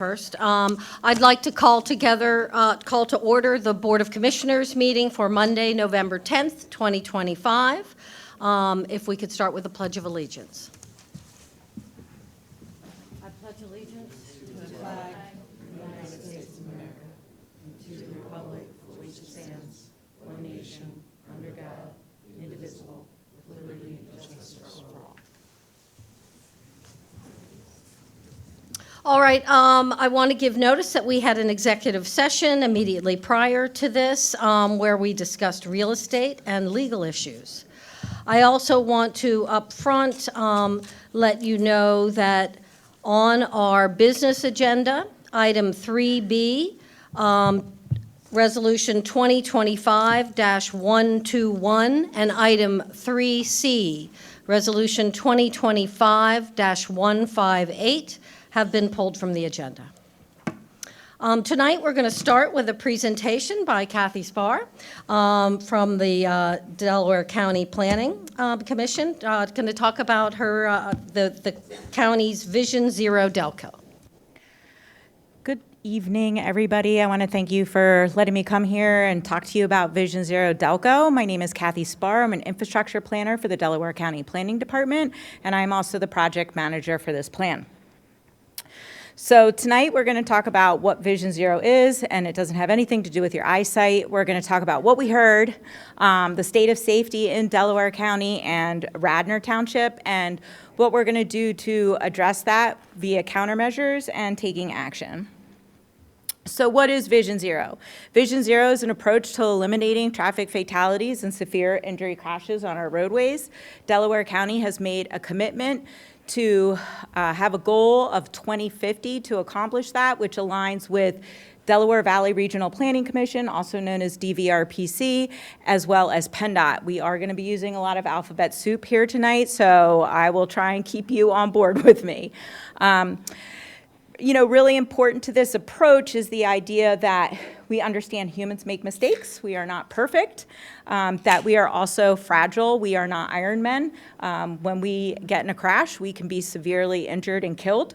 First, I'd like to call to order the Board of Commissioners meeting for Monday, November 10th, 2025. If we could start with the Pledge of Allegiance. I pledge allegiance to the flag of the United States of America and to the republic for which it stands, one nation, under God, indivisible, with liberty and justice for all. All right, I want to give notice that we had an executive session immediately prior to this where we discussed real estate and legal issues. I also want to up front let you know that on our business agenda, item 3B, Resolution 2025-121, and item 3C, Resolution 2025-158, have been pulled from the agenda. Tonight, we're going to start with a presentation by Kathy Spar from the Delaware County Planning Commission, going to talk about her the county's Vision Zero Delco. Good evening, everybody. I want to thank you for letting me come here and talk to you about Vision Zero Delco. My name is Kathy Spar. I'm an infrastructure planner for the Delaware County Planning Department, and I'm also the project manager for this plan. So tonight we're going to talk about what Vision Zero is, and it doesn't have anything to do with your eyesight. We're going to talk about what we heard, the state of safety in Delaware County and Radnor Township, and what we're going to do to address that via countermeasures and taking action. So what is Vision Zero? Vision Zero is an approach to eliminating traffic fatalities and severe injury crashes on our roadways. Delaware County has made a commitment to have a goal of 2050 to accomplish that, which aligns with Delaware Valley Regional Planning Commission, also known as DVRPC, as well as PennDOT. We are going to be using a lot of alphabet soup here tonight, so I will try and keep you on board with me. Really important to this approach is the idea that we understand humans make mistakes. We are not perfect, that we are also fragile. We are not Iron Men. When we get in a crash, we can be severely injured and killed.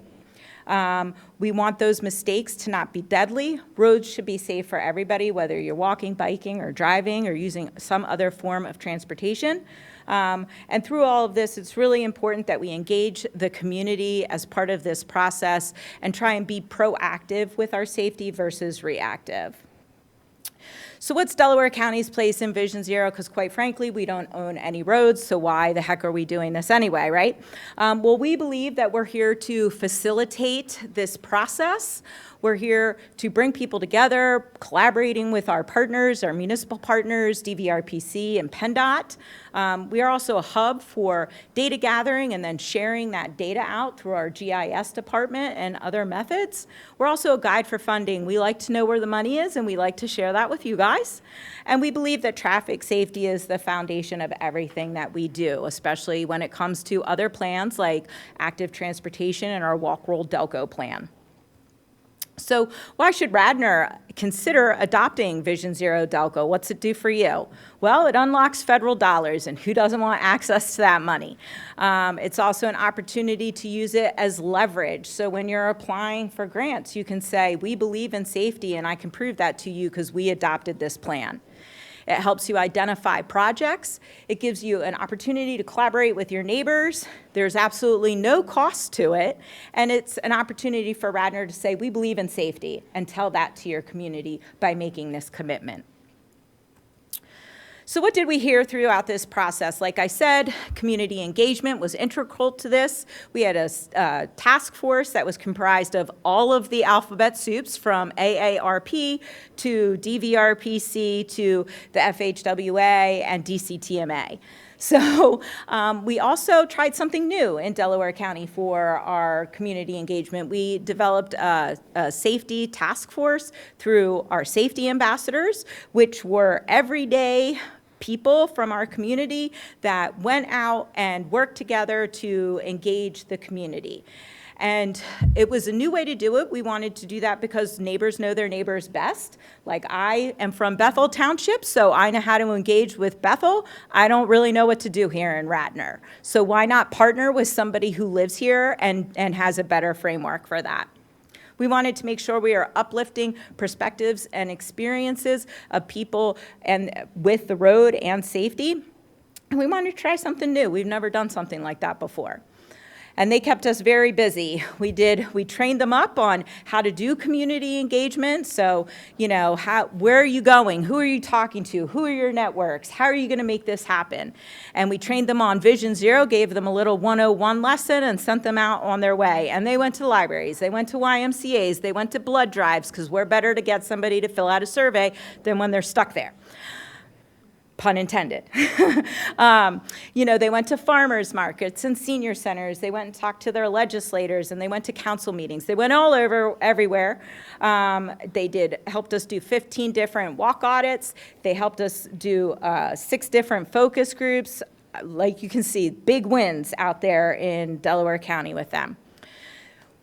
We want those mistakes to not be deadly. Roads should be safe for everybody, whether you're walking, biking, or driving, or using some other form of transportation. And through all of this, it's really important that we engage the community as part of this process and try and be proactive with our safety versus reactive. So what's Delaware County's place in Vision Zero? Because quite frankly, we don't own any roads, so why the heck are we doing this anyway, right? Well, we believe that we're here to facilitate this process. We're here to bring people together, collaborating with our partners, our municipal partners, DVRPC and PennDOT. We are also a hub for data gathering and then sharing that data out through our GIS department and other methods. We're also a guide for funding. We like to know where the money is, and we like to share that with you guys. And we believe that traffic safety is the foundation of everything that we do, especially when it comes to other plans like active transportation and our Walk, Roll, Delco plan. So why should Radnor consider adopting Vision Zero Delco? What's it do for you? Well, it unlocks federal dollars, and who doesn't want access to that money? It's also an opportunity to use it as leverage. So when you're applying for grants, you can say, we believe in safety, and I can prove that to you because we adopted this plan. It helps you identify projects. It gives you an opportunity to collaborate with your neighbors. There's absolutely no cost to it. And it's an opportunity for Radnor to say, we believe in safety, and tell that to your community by making this commitment. So what did we hear throughout this process? Like I said, community engagement was integral to this. We had a task force that was comprised of all of the alphabet soups from AARP to DVRPC to the FHWA and DCTMA. So we also tried something new in Delaware County for our community engagement. We developed a safety task force through our safety ambassadors, which were everyday people from our community that went out and worked together to engage the community. And it was a new way to do it. We wanted to do that because neighbors know their neighbors best. Like, I am from Bethel Township, so I know how to engage with Bethel. I don't really know what to do here in Radnor. So why not partner with somebody who lives here and has a better framework for that? We wanted to make sure we are uplifting perspectives and experiences of people and with the road and safety. And we wanted to try something new. We've never done something like that before. And they kept us very busy. We trained them up on how to do community engagement. So, where are you going? Who are you talking to? Who are your networks? How are you going to make this happen? And we trained them on Vision Zero, gave them a little 101 lesson and sent them out on their way. And they went to libraries, they went to YMCAs, they went to blood drives, because we're better to get somebody to fill out a survey than when they're stuck there. Pun intended. They went to farmers markets and senior centers. They went and talked to their legislators, and they went to council meetings. They went all over, everywhere. They helped us do 15 different walk audits. They helped us do 6 different focus groups. Like you can see, big wins out there in Delaware County with them.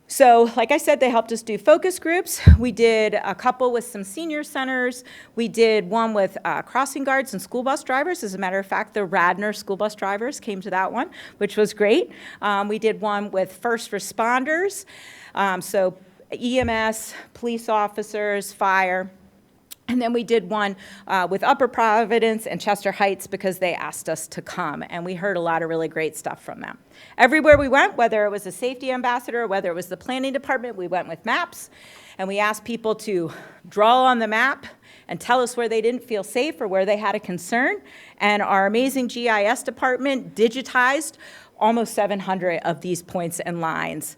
So, like I said, they helped us do focus groups. We did a couple with some senior centers. We did one with crossing guards and school bus drivers. As a matter of fact, the Radnor school bus drivers came to that one, which was great. We did one with first responders, so EMS, police officers, fire. And then we did one with Upper Providence and Chester Heights because they asked us to come, and we heard a lot of really great stuff from them. Everywhere we went, whether it was a safety ambassador, whether it was the planning department, we went with maps, and we asked people to draw on the map and tell us where they didn't feel safe or where they had a concern. And our amazing GIS department digitized almost 700 of these points and lines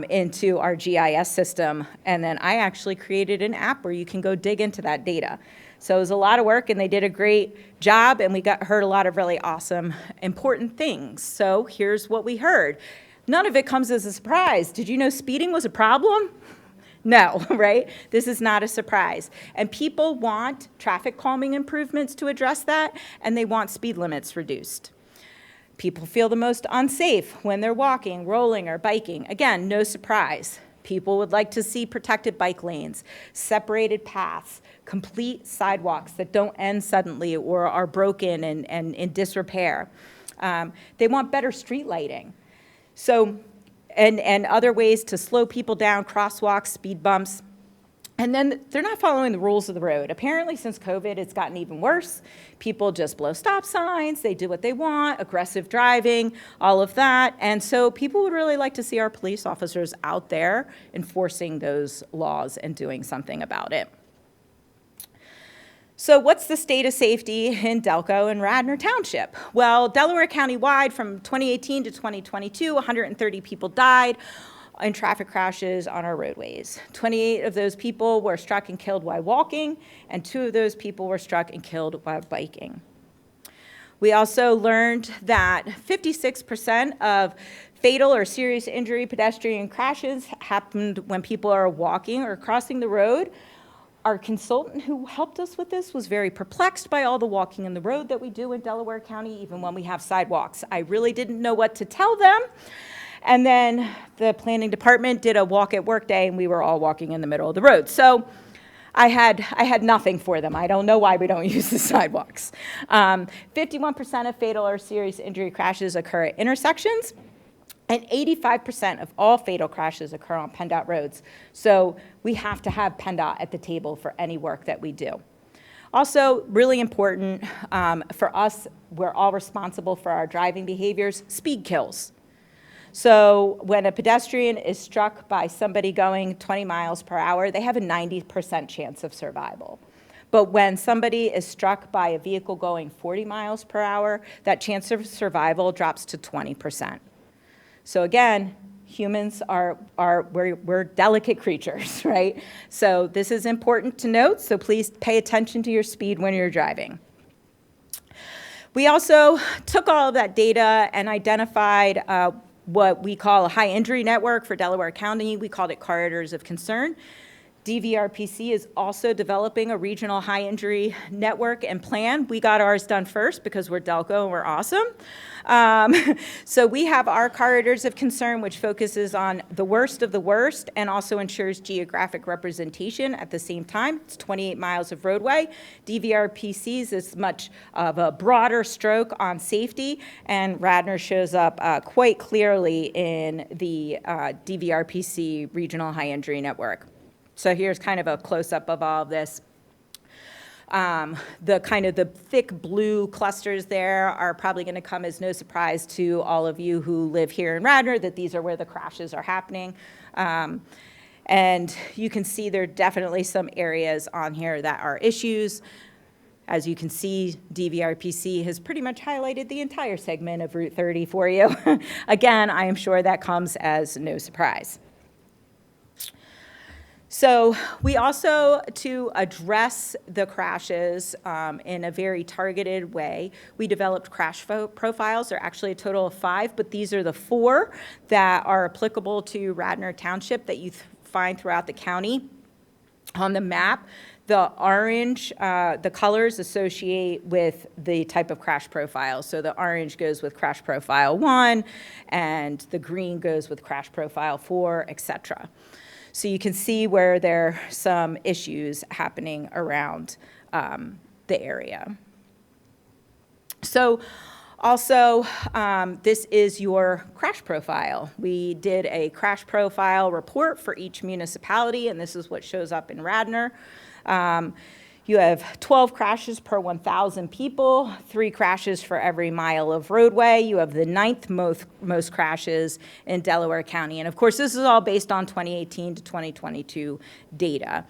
into our GIS system. And then I actually created an app where you can go dig into that data. So it was a lot of work, and they did a great job, and we heard a lot of really awesome, important things. So here's what we heard. None of it comes as a surprise. Did you know speeding was a problem? No, right? This is not a surprise. And people want traffic calming improvements to address that, and they want speed limits reduced. People feel the most unsafe when they're walking, rolling, or biking. Again, no surprise. People would like to see protected bike lanes, separated paths, complete sidewalks that don't end suddenly or are broken and in disrepair. They want better street lighting. So, and other ways to slow people down, crosswalks, speed bumps. And then they're not following the rules of the road. Apparently, since COVID, it's gotten even worse. People just blow stop signs, they do what they want, aggressive driving, all of that. And so people would really like to see our police officers out there enforcing those laws and doing something about it. So what's the state of safety in Delco and Radnor Township? Well, Delaware County-wide from 2018 to 2022, 130 people died in traffic crashes on our roadways. 28 of those people were struck and killed while walking, and 2 of those people were struck and killed while biking. We also learned that 56% of fatal or serious injury pedestrian crashes happened when people are walking or crossing the road. Our consultant who helped us with this was very perplexed by all the walking in the road that we do in Delaware County, even when we have sidewalks. I really didn't know what to tell them. And then the planning department did a walk at work day, and we were all walking in the middle of the road. So I had nothing for them. I don't know why we don't use the sidewalks. 51% of fatal or serious injury crashes occur at intersections, and 85% of all fatal crashes occur on PennDOT roads. So we have to have PennDOT at the table for any work that we do. Also, really important for us, we're all responsible for our driving behaviors, speed kills. So when a pedestrian is struck by somebody going 20 miles per hour, they have a 90% chance of survival. But when somebody is struck by a vehicle going 40 miles per hour, that chance of survival drops to 20%. So again, humans we're delicate creatures, right? So this is important to note, so please pay attention to your speed when you're driving. We also took all of that data and identified what we call a high injury network for Delaware County. We called it corridors of concern. DVRPC is also developing a regional high injury network and plan. We got ours done first because we're Delco and we're awesome. So we have our corridors of concern, which focuses on the worst of the worst and also ensures geographic representation at the same time. It's 28 miles of roadway. DVRPC's is much of a broader stroke on safety, and Radnor shows up quite clearly in the DVRPC Regional High Injury Network. So here's kind of a close-up of all of this. The thick blue clusters there are probably going to come as no surprise to all of you who live here in Radnor that these are where the crashes are happening. And you can see there are definitely some areas on here that are issues. As you can see, DVRPC has pretty much highlighted the entire segment of Route 30 for you. Again, I am sure that comes as no surprise. So we also, to address the crashes in a very targeted way, we developed crash profiles. There are actually a total of 5, but these are the 4 that are applicable to Radnor Township that you find throughout the county. On the map, the orange, the colors associate with the type of crash profile. So the orange goes with crash profile 1, and the green goes with crash profile 4, et cetera. So you can see where there are some issues happening around the area. So also, this is your crash profile. We did a crash profile report for each municipality, and this is what shows up in Radnor. You have 12 crashes per 1,000 people, 3 crashes for every mile of roadway. You have the 9th most crashes in Delaware County. And of course, this is all based on 2018 to 2022 data.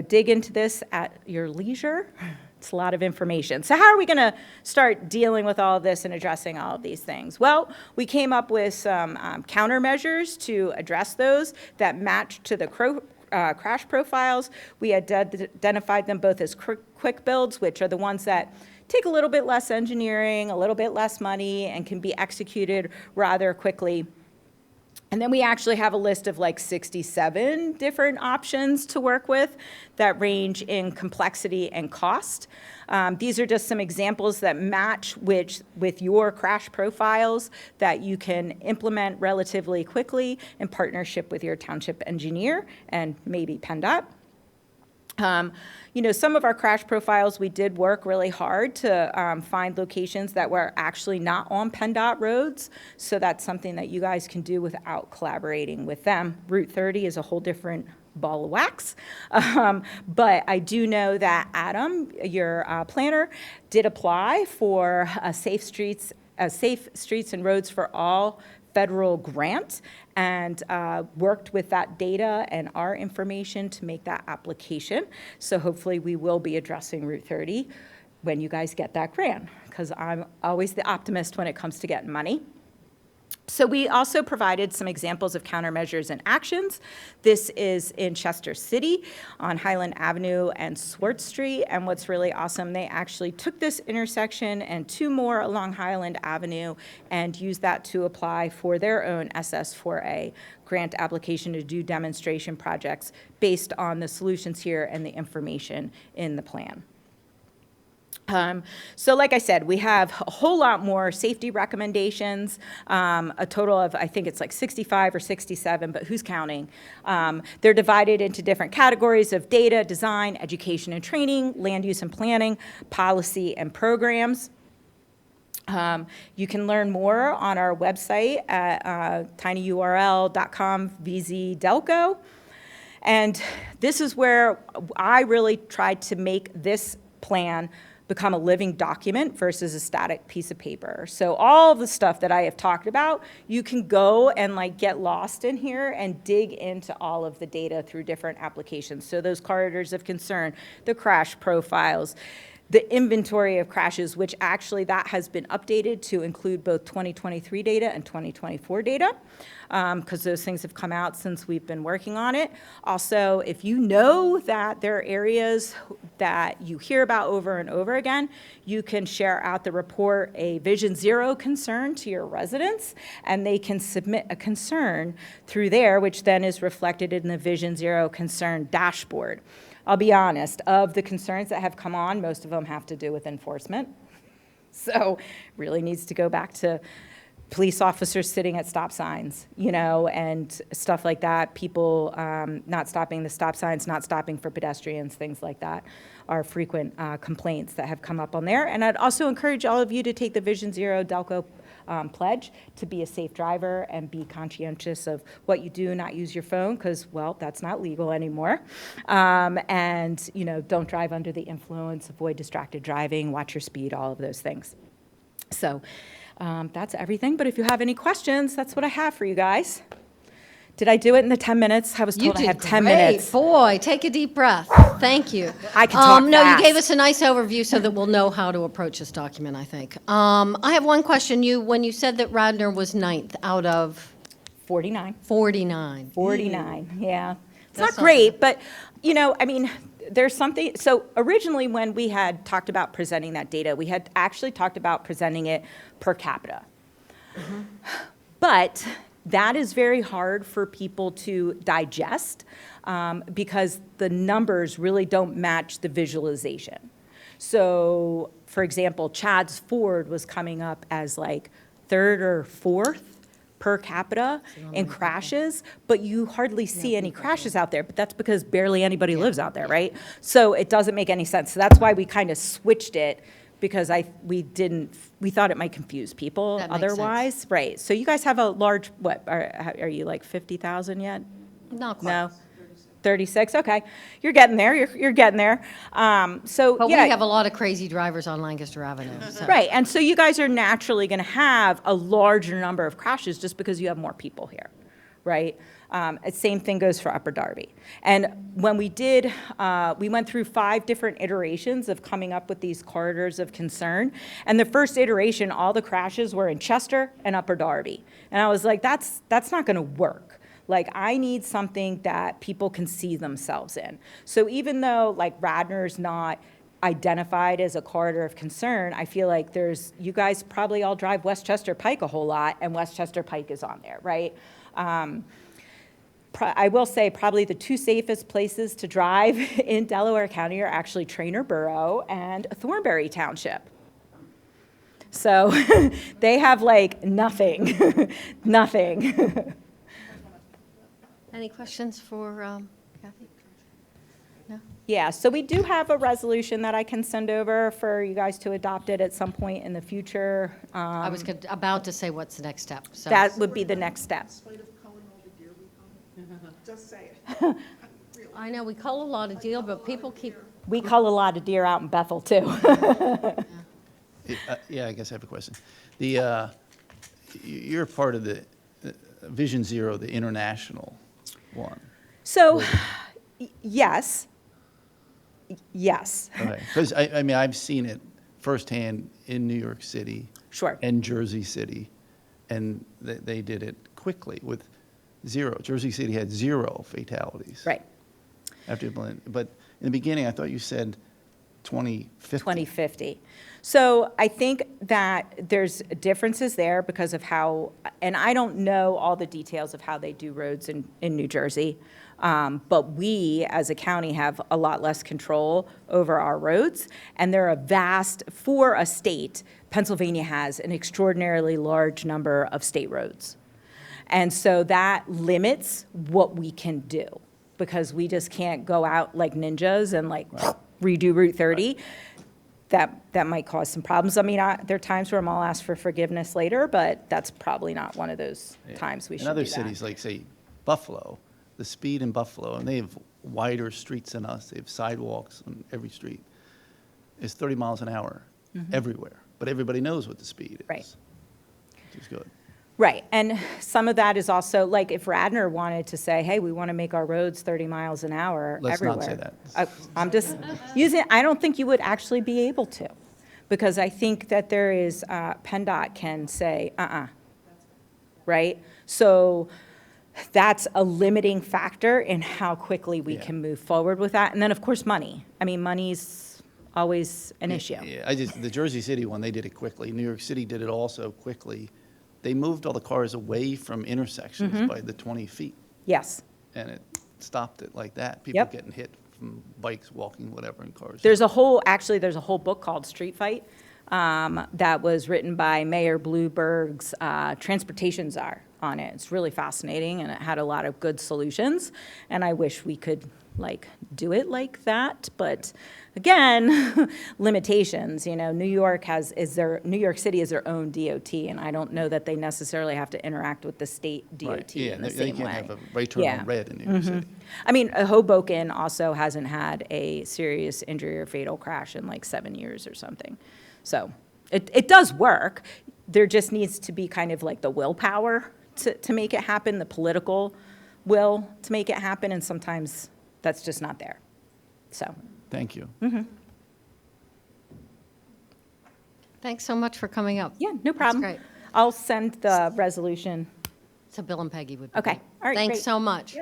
Dig into this at your leisure. It's a lot of information. So how are we going to start dealing with all of this and addressing all of these things? Well, we came up with some countermeasures to address those that match to the crash profiles. We identified them both as quick builds, which are the ones that take a little bit less engineering, a little bit less money, and can be executed rather quickly. And then we actually have a list of like 67 different options to work with that range in complexity and cost. These are just some examples that match with your crash profiles that you can implement relatively quickly in partnership with your township engineer and maybe PennDOT. Some of our crash profiles, we did work really hard to find locations that were actually not on PennDOT roads. So that's something that you guys can do without collaborating with them. Route 30 is a whole different ball of wax. But I do know that Adam, your planner, did apply for a Safe Streets and Roads for All federal grant and worked with that data and our information to make that application. So hopefully we will be addressing Route 30 when you guys get that grant, because I'm always the optimist when it comes to getting money. So we also provided some examples of countermeasures and actions. This is in Chester City on Highland Avenue and Swartz Street. And what's really awesome, they actually took this intersection and 2 more along Highland Avenue and used that to apply for their own SS4A grant application to do demonstration projects based on the solutions here and the information in the plan. So like I said, we have a whole lot more safety recommendations, a total of, I think it's like 65 or 67, but who's counting? They're divided into different categories of data, design, education and training, land use and planning, policy and programs. You can learn more on our website at tinyurl.com/VZDelco. And this is where I really tried to make this plan become a living document versus a static piece of paper. So all the stuff that I have talked about, you can go and get lost in here and dig into all of the data through different applications. So those corridors of concern, the crash profiles, the inventory of crashes, which actually that has been updated to include both 2023 data and 2024 data, because those things have come out since we've been working on it. Also, if you know that there are areas that you hear about over and over again, you can share out the report, a Vision Zero concern, to your residents, and they can submit a concern through there, which then is reflected in the Vision Zero concern dashboard. I'll be honest, of the concerns that have come on, most of them have to do with enforcement. So really needs to go back to police officers sitting at stop signs, and stuff like that. People not stopping the stop signs, not stopping for pedestrians, things like that are frequent complaints that have come up on there. And I'd also encourage all of you to take the Vision Zero Delco pledge to be a safe driver and be conscientious of what you do, not use your phone, because, well, that's not legal anymore. And, don't drive under the influence, avoid distracted driving, watch your speed, all of those things. So that's everything. But if you have any questions, that's what I have for you guys. Did I do it in the 10 minutes? I was told I had 10 minutes. Boy, take a deep breath. Thank you. I can talk No, fast. you gave us a nice overview so that we'll know how to approach this document, I think. I have one question. When you said that Radnor was 9th out of 49. 49. 49, yeah. It's That's not great, but, there's something, so originally when we had talked about presenting that data, we had actually talked about presenting it per capita. But that is very hard for people to digest because the numbers really don't match the visualization. So, for example, Chad's Ford was coming up as like 3rd or 4th per capita in crashes, but you hardly see any crashes out there. But that's because barely anybody lives out there, right? So it doesn't make any sense. So that's why we kind of switched it, because we thought it might confuse people That makes sense. otherwise. Right. So you guys have a large, what, are you like 50,000 yet? Not quite. No? 36, okay. You're getting there, you're getting there. So, But yeah. we have a lot of crazy drivers on Lancaster Avenue. So. Right, and so you guys are naturally going to have a larger number of crashes just because you have more people here, right? Same thing goes for Upper Darby. And when we did, we went through 5 different iterations of coming up with these corridors of concern. And the first iteration, all the crashes were in Chester and Upper Darby. And I was like, that's not going to work. Like, I need something that people can see themselves in. So even though, like, Radnor's not identified as a corridor of concern, I feel like you guys probably all drive Westchester Pike a whole lot, and Westchester Pike is on there, right? I will say probably the 2 safest places to drive in Delaware County are actually Traynor Borough and Thornbury Township. So they have, like, nothing, nothing. Any questions for Kathy? No? Yeah, so we do have a resolution that I can send over for you guys to adopt it at some point in the future. I was about to say, what's the next step? So. That would be the next step. Just say it. I know, we call a lot of deal, but people keep. We cull a lot of deer out in Bethel, too. Yeah, I guess I have a question. You're part of the Vision Zero, the international one. So, yes. Yes. Okay, because I mean, I've seen it firsthand in New York City. Sure. And Jersey City, and they did it quickly with 0. Jersey City had 0 fatalities. Right. After blend, but in the beginning, I thought you said 2050. 2050. So I think that there's differences there because of how, and I don't know all the details of how they do roads in New Jersey, but we as a county have a lot less control over our roads, and they're for a state, Pennsylvania has an extraordinarily large number of state roads. And so that limits what we can do, because we just can't go out like ninjas and like redo Route 30. That might cause some problems. I mean, there are times where I'm all asked for forgiveness later, but that's probably not one of those times we should do that. In other cities, like, say, Buffalo, the speed in Buffalo, and they have wider streets than us, they have sidewalks on every street, is 30 miles an hour everywhere. But everybody knows what the speed is. Right. Which is good. Right, and some of that is also, like, if Radnor wanted to say, hey, we want to make our roads 30 miles an hour Let's everywhere. not say that. I'm just using, I don't think you would actually be able to, because I think that there is, PennDOT can say, right? So that's a limiting factor in how quickly we Yeah. can move forward with that. And then, of course, money. I mean, money's always an issue. Yeah, the Jersey City one, they did it quickly. New York City did it also quickly. They moved all the cars away from intersections Mm-hmm. by the 20 feet, Yes. and it stopped it like that. People Yep. getting hit from bikes, walking, whatever, in cars. There's a whole book called Street Fight that was written by Mayor Bloomberg's transportation czar on it. It's really fascinating, and it had a lot of good solutions. And I wish we could, like, do it like that, but again, limitations. You know, New York City is their own DOT, and I don't know that they necessarily have to interact with the state Right, DOT yeah, in the they same can't way. have a right turn Yeah. on red in New York City. I mean, Hoboken also hasn't had a serious injury or fatal crash in like 7 years or something. So it does work. There just needs to be kind of like the willpower to make it happen, the political will to make it happen, and sometimes that's just not there. So, Thank you. Thanks so much for coming up. yeah, no problem. great. I'll send the resolution. So Bill and Peggy would be Okay, great. all right, Thanks great. so much.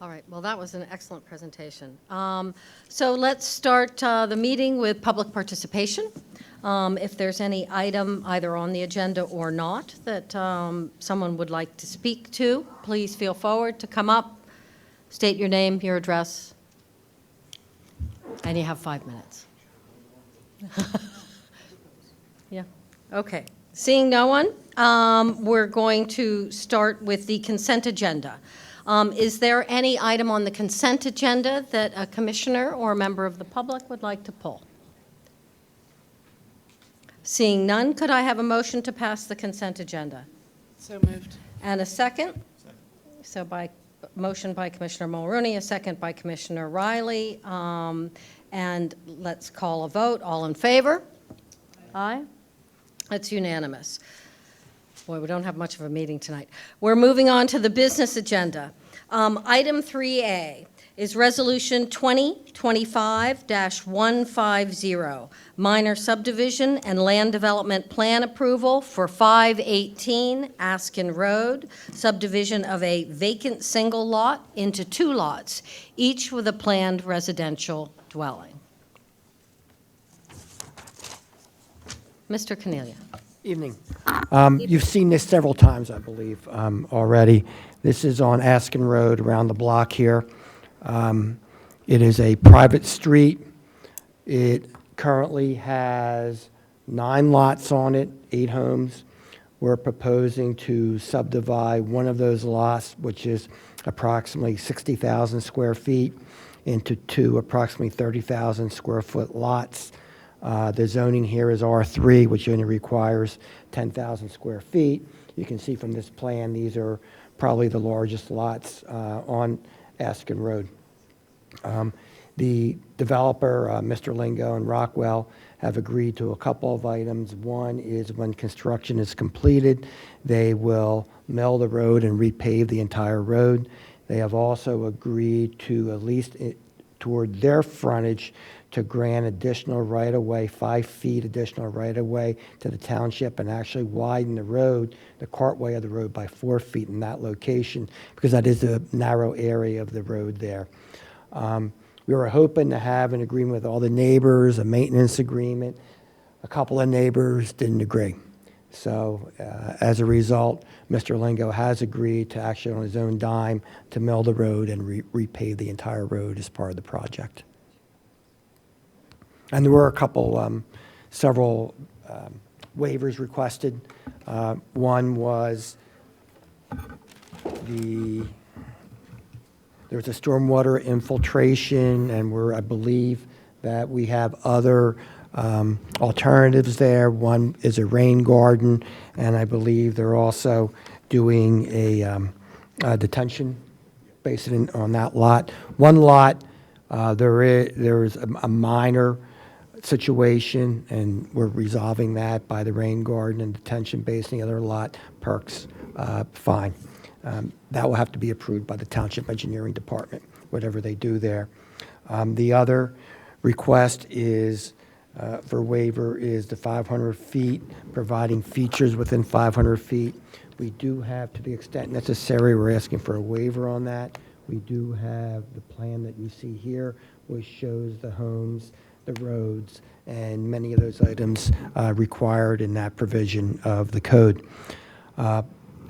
All right, well, that was an excellent presentation. So let's start the meeting with public participation. If there's any item either on the agenda or not that someone would like to speak to, please feel forward to come up, state your name, your address, and you have 5 minutes. Yeah, okay. Seeing no one, we're going to start with the consent agenda. Is there any item on the consent agenda that a commissioner or a member of the public would like to pull? Seeing none, could I have a motion to pass the consent agenda? So moved. And a second? So motion by Commissioner Mulrooney, a second by Commissioner Riley. And let's call a vote. All in favor? Aye. That's unanimous. Boy, we don't have much of a meeting tonight. We're moving on to the business agenda. Item 3A is Resolution 2025-150, minor subdivision and land development plan approval for 518 Askin Road, subdivision of a vacant single lot into 2 lots, each with a planned residential dwelling. Mr. Cornelia. Evening. You've seen this several times, I believe, already. This is on Askin Road around the block here. It is a private street. It currently has 9 lots on it, 8 homes. We're proposing to subdivide one of those lots, which is approximately 60,000 square feet, into 2 approximately 30,000 square foot lots. The zoning here is R3, which only requires 10,000 square feet. You can see from this plan, these are probably the largest lots on Askin Road. The developer, Mr. Lingo and Rockwell, have agreed to a couple of items. One is when construction is completed, they will mill the road and repave the entire road. They have also agreed to, at least toward their frontage, to grant additional right-of-way, 5 feet additional right-of-way to the township, and actually widen the road, the cartway of the road, by 4 feet in that location, because that is a narrow area of the road there. We were hoping to have an agreement with all the neighbors, a maintenance agreement. A couple of neighbors didn't agree. So as a result, Mr. Lingo has agreed to actually, on his own dime, to mill the road and repave the entire road as part of the project. And there were several waivers requested. One was there's a stormwater infiltration, and I believe that we have other alternatives there. One is a rain garden, and I believe they're also doing a detention basin on that lot. One lot, there is a minor situation, and we're resolving that by the rain garden and detention basin, the other lot perks, fine. That will have to be approved by the Township Engineering Department, whatever they do there. The other request is, for waiver, is the 500 feet, providing features within 500 feet. We do have, to the extent necessary, we're asking for a waiver on that. We do have the plan that you see here, which shows the homes, the roads, and many of those items required in that provision of the code.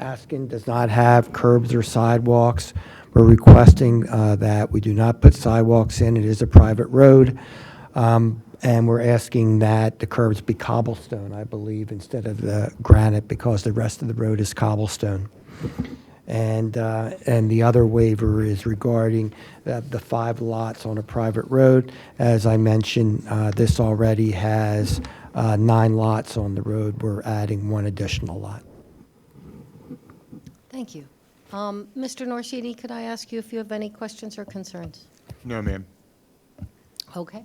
Askin does not have curbs or sidewalks. We're requesting that we do not put sidewalks in. It is a private road. And we're asking that the curbs be cobblestone, I believe, instead of the granite, because the rest of the road is cobblestone. And the other waiver is regarding the 5 lots on a private road. As I mentioned, this already has 9 lots on the road. We're adding 1 additional lot. Thank you. Mr. Norsini, could I ask you if you have any questions or concerns? No, ma'am. Okay.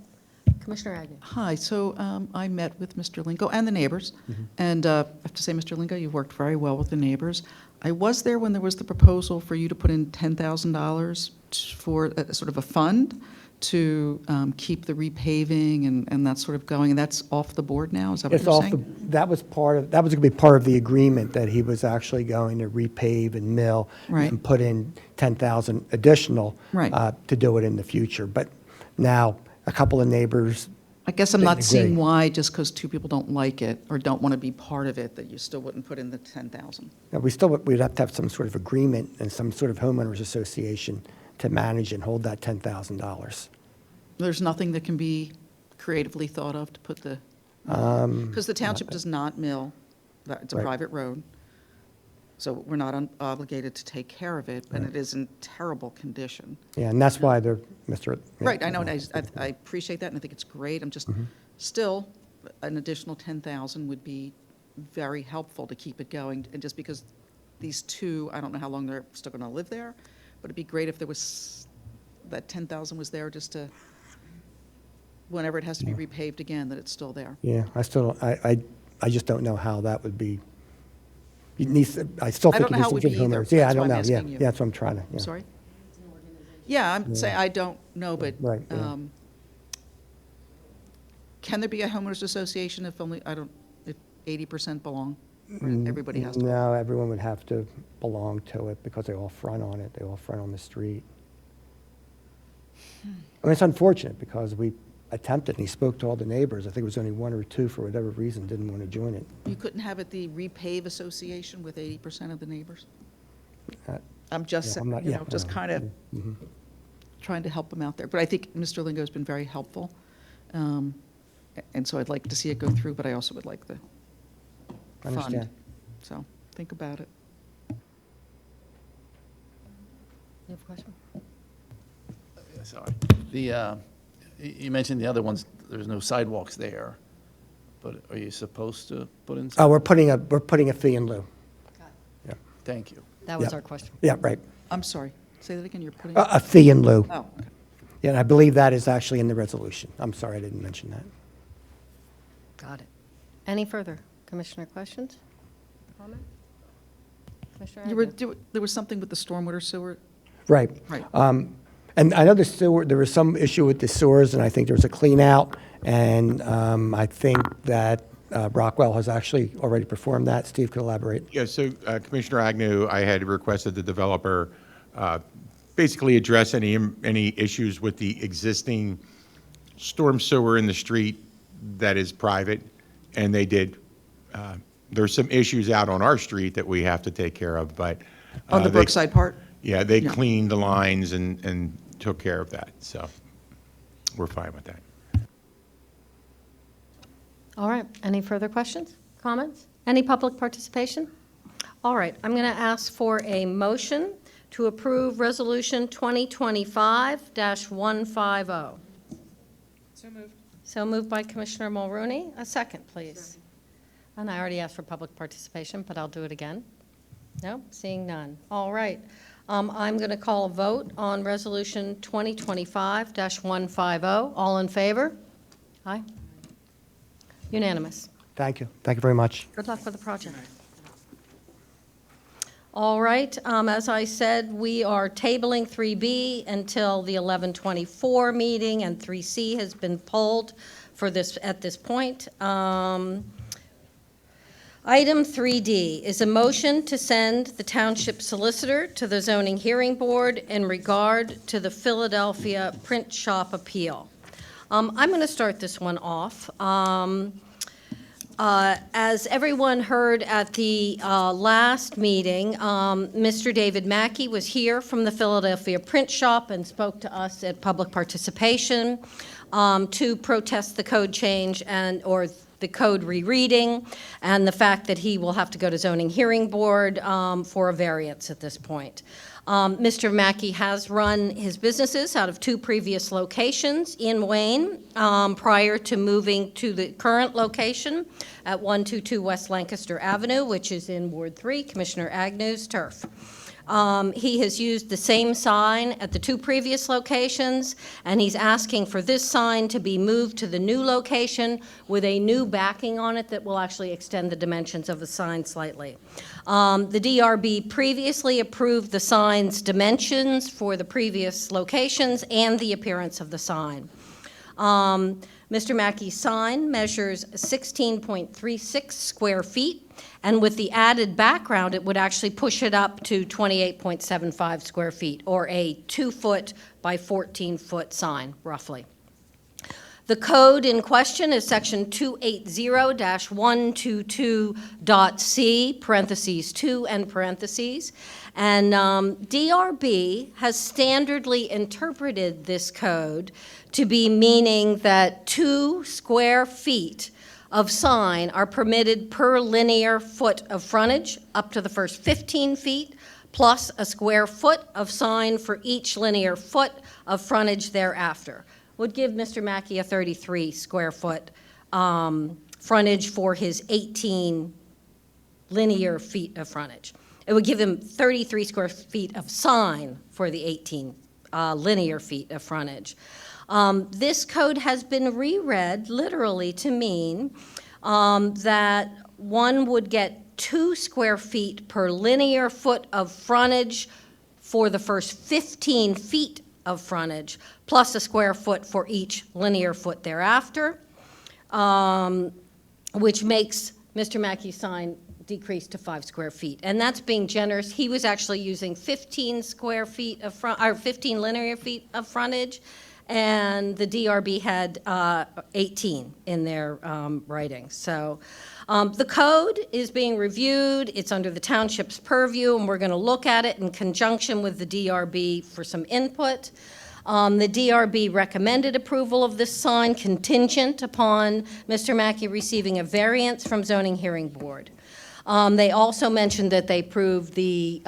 Commissioner Agnew. Hi, so I met with Mr. Lingo and the neighbors, and I have to say, Mr. Lingo, you've worked very well with the neighbors. I was there when there was the proposal for you to put in $10,000 for a sort of a fund to keep the repaving and that sort of going, and that's off the board now, is that what It's you're off saying? that was going to be part of the agreement, that he was actually going to repave and mill Right. and put in 10,000 additional Right. To do it in the future. But now, a couple of neighbors, I guess I'm Didn't not seeing agree. why, just because 2 people don't like it or don't want to be part of it, that you still wouldn't put in the 10,000. we'd have to have some sort of agreement and some sort of homeowners association to manage and hold that $10,000. There's nothing that can be creatively thought of to put the, because the township does not mill, it's a Right. private road, so we're not obligated to take care of it, and it is in terrible condition. Yeah, and that's why they're, Mr. Right, I know, and I appreciate that, and I think it's great, I'm just, still, an additional 10,000 would be very helpful to keep it going, and just because these 2, I don't know how long they're still going to live there, but it'd be great if there was, that 10,000 was there just to, whenever it has to be repaved again, that it's still there. Yeah, I still, I just don't know how that would be. It needs, I still I think don't it know how needs it to would give be either. homeowners. Yeah, I That's don't why know, I'm yeah, asking you. yeah, that's what I'm trying to, yeah. Sorry? Yeah, I'm saying, I don't know, but Right, yeah. Can there be a homeowners association if only, if 80% belong? Or everybody has to? No, everyone would have to belong to it because they all front on it, they all front on the street. I mean, it's unfortunate because we attempted, and he spoke to all the neighbors. I think it was only 1 or 2, for whatever reason, didn't want to join it. You couldn't have it the repave association with 80% of the neighbors? Uh, I'm just, yeah, I'm not- you yeah, know, just kind of mhm. trying to help them out there. But I think Mr. Lingo has been very helpful. And so I'd like to see it go through, but I also would like the I understand. fund. So think about it. You have a question? Sorry. You mentioned the other ones, there's no sidewalks there, but are you supposed to put in? Oh, we're putting a fee in lieu. Yeah, Thank you. That was Yeah. our question. yeah, right. I'm sorry, say that again, you're putting, A fee in lieu. oh, okay. Yeah, and I believe that is actually in the resolution. I'm sorry, I didn't mention that. Got it. Any further commissioner questions? Comment? Commissioner Agnew? There was something with the stormwater sewer, Right. right? And I know the sewer, there was some issue with the sewers, and I think there was a clean out, and I think that Rockwell has actually already performed that. Steve could elaborate. Yeah, so Commissioner Agnew, I had requested the developer basically address any issues with the existing storm sewer in the street that is private, and they did. There's some issues out on our street that we have to take care of, but. On the they- Brookside part? Yeah, they Yeah. cleaned the lines and took care of that, so we're fine with that. All right. Any further questions, comments? Any public participation? All right. I'm going to ask for a motion to approve Resolution 2025-150. So moved by Commissioner Mulrooney. A second, please. And I already asked for public participation, but I'll do it again. No? Seeing none. All right. I'm going to call a vote on Resolution 2025-150. All in favor? Aye. Unanimous. Thank you. Thank you very much. Good luck with the project. All right, as I said, we are tabling 3B until the 11/24 meeting, and 3C has been pulled for this, at this point. Item 3D is a motion to send the township solicitor to the zoning hearing board in regard to the Philadelphia print shop appeal. I'm going to start this one off. As everyone heard at the last meeting, Mr. David Mackey was here from the Philadelphia print shop and spoke to us at public participation to protest the code change or the code rereading, and the fact that he will have to go to zoning hearing board for a variance at this point. Mr. Mackey has run his businesses out of 2 previous locations in Wayne prior to moving to the current location at 122 West Lancaster Avenue, which is in Ward 3, Commissioner Agnew's turf. He has used the same sign at the 2 previous locations, and he's asking for this sign to be moved to the new location with a new backing on it that will actually extend the dimensions of the sign slightly. The DRB previously approved the sign's dimensions for the previous locations and the appearance of the sign. Mr. Mackey's sign measures 16.36 square feet, and with the added background, it would actually push it up to 28.75 square feet, or a 2-foot by 14-foot sign, roughly. The code in question is section 280-122.c, parentheses 2 and parentheses. And DRB has standardly interpreted this code to be meaning that 2 square feet of sign are permitted per linear foot of frontage up to the first 15 feet, plus a square foot of sign for each linear foot of frontage thereafter. Would give Mr. Mackey a 33 square foot frontage for his 18 linear feet of frontage. It would give him 33 square feet of sign for the 18 linear feet of frontage. This code has been reread literally to mean that one would get 2 square feet per linear foot of frontage for the first 15 feet of frontage, plus a square foot for each linear foot thereafter, which makes Mr. Mackey's sign decrease to 5 square feet. And that's being generous. He was actually using 15 square feet of or 15 linear feet of frontage, and the DRB had 18 in their writing. So the code is being reviewed. It's under the township's purview, and we're going to look at it in conjunction with the DRB for some input. The DRB recommended approval of this sign contingent upon Mr. Mackey receiving a variance from zoning hearing board. They also mentioned that they approved the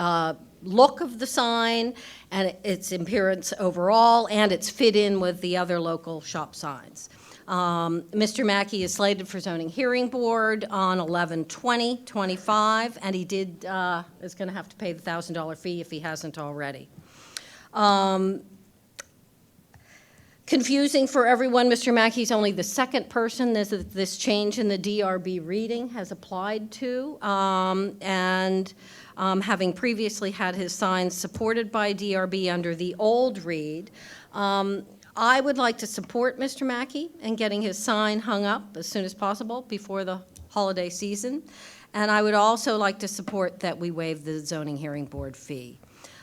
look of the sign and its appearance overall, and its fit in with the other local shop signs. Mr. Mackey is slated for zoning hearing board on 11/20/25, and he is going to have to pay the $1,000 fee if he hasn't already. Confusing for everyone, Mr. Mackey's only the second person this change in the DRB reading has applied to, and having previously had his signs supported by DRB under the old read, I would like to support Mr. Mackey in getting his sign hung up as soon as possible before the holiday season, and I would also like to support that we waive the zoning hearing board fee.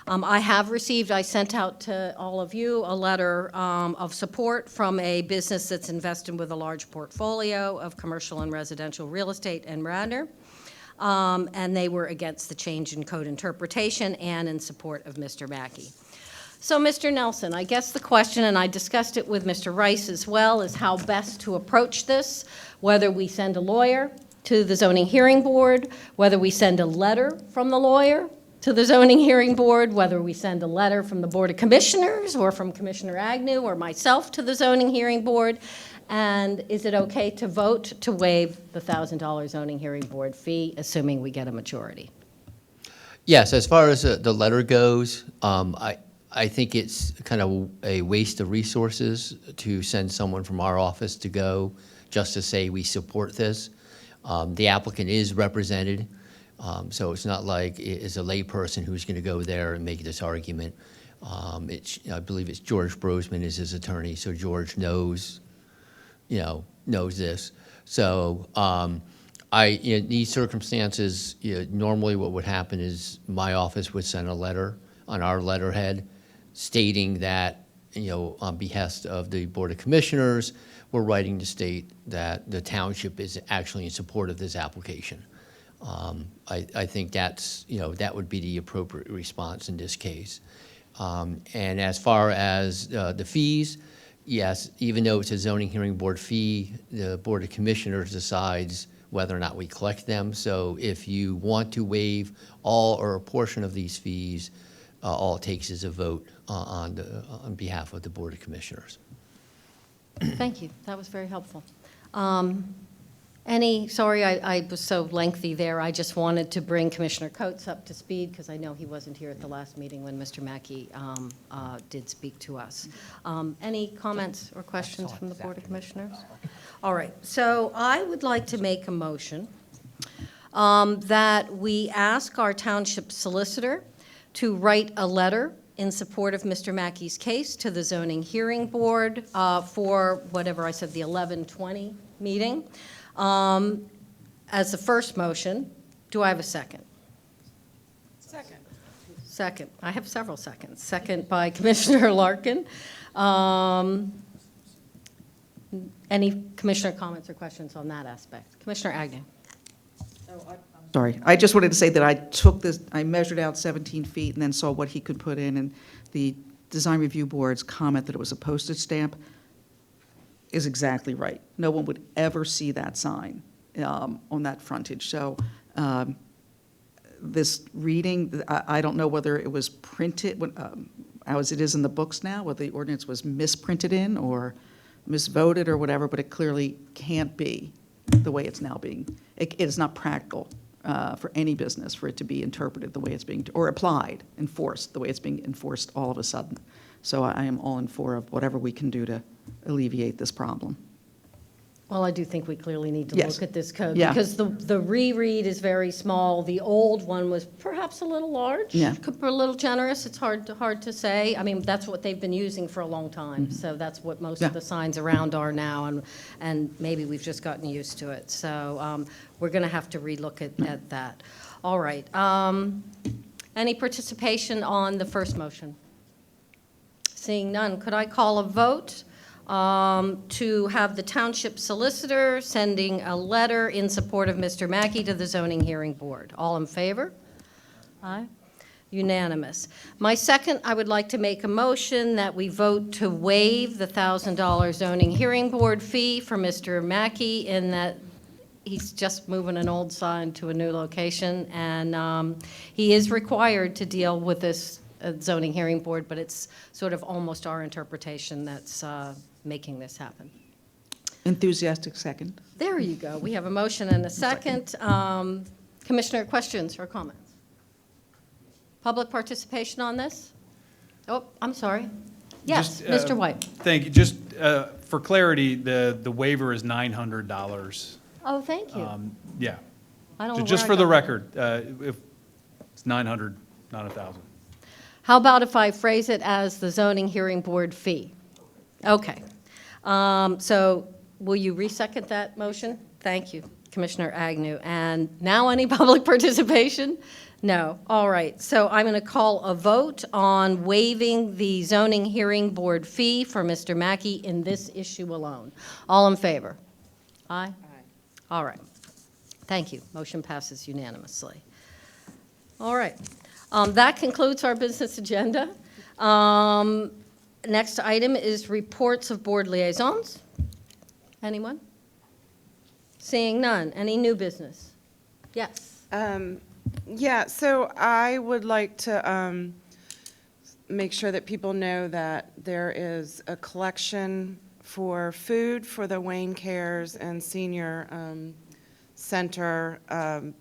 I sent out to all of you a letter of support from a business that's invested with a large portfolio of commercial and residential real estate in Radnor, and they were against the change in code interpretation and in support of Mr. Mackey. So, Mr. Nelson, I guess the question, and I discussed it with Mr. Rice as well, is how best to approach this, whether we send a lawyer to the zoning hearing board, whether we send a letter from the lawyer to the zoning hearing board, whether we send a letter from the Board of Commissioners or from Commissioner Agnew or myself to the zoning hearing board, and is it okay to vote to waive the $1,000 zoning hearing board fee, assuming we get a majority? Yes, as far as the letter goes, I think it's kind of a waste of resources to send someone from our office to go just to say we support this. The applicant is represented, so it's not like it's a layperson who's going to go there and make this argument. I believe it's George Brosman is his attorney, so George knows this. So in these circumstances, normally what would happen is my office would send a letter on our letterhead stating that, on behest of the Board of Commissioners, we're writing to state that the township is actually in support of this application. I think that would be the appropriate response in this case. And as far as the fees, yes, even though it's a zoning hearing board fee, the Board of Commissioners decides whether or not we collect them. So if you want to waive all or a portion of these fees, all it takes is a vote on behalf of the Board of Commissioners. Thank you. That was very helpful. Sorry I was so lengthy there. I just wanted to bring Commissioner Coates up to speed because I know he wasn't here at the last meeting when Mr. Mackey did speak to us. Any comments or questions from the Board of Commissioners? All right. So I would like to make a motion that we ask our township solicitor to write a letter in support of Mr. Mackey's case to the zoning hearing board for whatever I said, the 11/20 meeting. As the first motion, do I have a second? Second. Second. I have several seconds. Second by Commissioner Larkin. Any commissioner comments or questions on that aspect? Commissioner Agnew. Sorry, I just wanted to say that I took this, I measured out 17 feet and then saw what he could put in, and the design review board's comment that it was a postage stamp is exactly right. No one would ever see that sign on that frontage. So this reading, I don't know whether it was printed, as it is in the books now, whether the ordinance was misprinted in or misvoted or whatever, but it clearly can't be the way it's now being. It is not practical for any business for it to be interpreted the way it's being, or applied, enforced, the way it's being enforced all of a sudden. So I am all in favor of whatever we can do to alleviate this problem. Well, I do think we clearly need to Yes. look at this code. Yeah. Because the reread is very small. The old one was perhaps a little large. Yeah. A little generous. It's hard to say. I mean, that's what they've been using for a long time. So that's what most Yeah. of the signs around are now, and maybe we've just gotten used to it. So we're going to have to relook at that. All right. Any participation on the first motion? Seeing none, could I call a vote to have the township solicitor sending a letter in support of Mr. Mackey to the zoning hearing board? All in favor? Aye. Unanimous. My second, I would like to make a motion that we vote to waive the $1,000 zoning hearing board fee for Mr. Mackey in that he's just moving an old sign to a new location, and he is required to deal with this zoning hearing board, but it's sort of almost our interpretation that's making this happen. Enthusiastic second. There you go. We have a motion and a second. Commissioner, questions or comments? Public participation on this? Oh, I'm sorry. Yes, Just, Mr. White. Thank you. Just for clarity, the waiver is $900. Oh, thank you. Yeah. I don't know Just where for I the got- record, if it's 900, not 1,000. How about if I phrase it as the zoning hearing board fee? Okay. So will you resecond that motion? Thank you, Commissioner Agnew. And now any public participation? No. All right. So I'm going to call a vote on waiving the zoning hearing board fee for Mr. Mackey in this issue alone. All in favor? Aye? All right. Thank you. Motion passes unanimously. All right. That concludes our business agenda. Next item is reports of board liaisons. Anyone? Seeing none. Any new business? Yes. Yeah, so I would like to make sure that people know that there is a collection for food for the Wayne Cares and Senior Center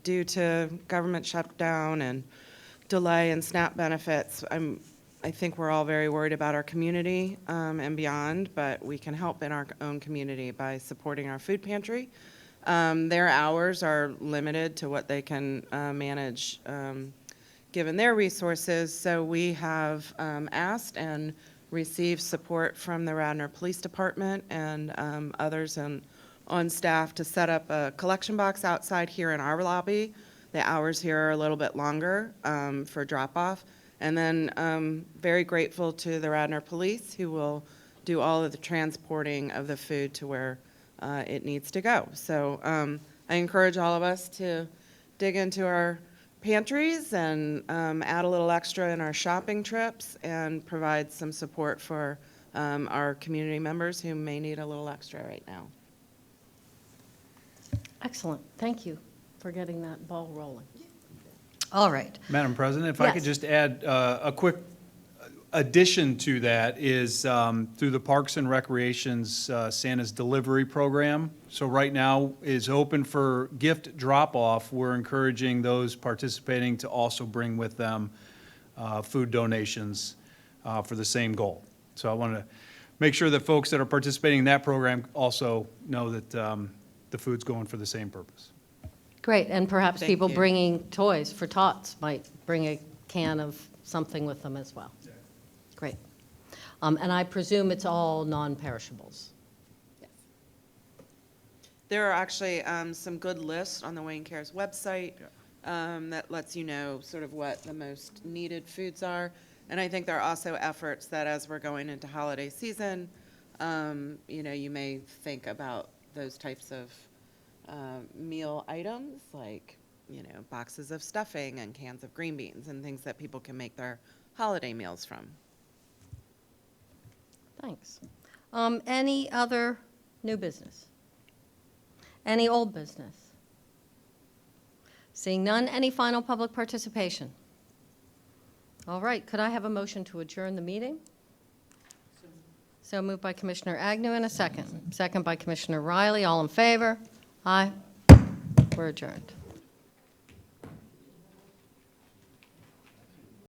due to government shutdown and delay in SNAP benefits. I think we're all very worried about our community and beyond, but we can help in our own community by supporting our food pantry. Their hours are limited to what they can manage given their resources, so we have asked and received support from the Radnor Police Department and others on staff to set up a collection box outside here in our lobby. The hours here are a little bit longer for drop-off. And then very grateful to the Radnor Police, who will do all of the transporting of the food to where it needs to go. So I encourage all of us to dig into our pantries and add a little extra in our shopping trips and provide some support for our community members who may need a little extra right now. Excellent. Thank you for getting that ball rolling. All right. Madam President, if I could Yes. just add a quick addition to that is through the Parks and Recreation's Santa's Delivery Program. So right now is open for gift drop-off. We're encouraging those participating to also bring with them food donations for the same goal. So I want to make sure that folks that are participating in that program also know that the food's going for the same purpose. Great, and perhaps Thank people you. bringing toys for tots might bring a can of something with them as well. Great. And I presume it's all non-perishables. There are actually some good lists on the Wayne Cares website that lets you know sort of what the most needed foods are. And I think there are also efforts that as we're going into holiday season, you may think about those types of meal items like, boxes of stuffing and cans of green beans and things that people can make their holiday meals from. Thanks. Any other new business? Any old business? Seeing none, any final public participation? All right, could I have a motion to adjourn the meeting? So moved by Commissioner Agnew in a second. Second by Commissioner Riley. All in favor? Aye. We're adjourned.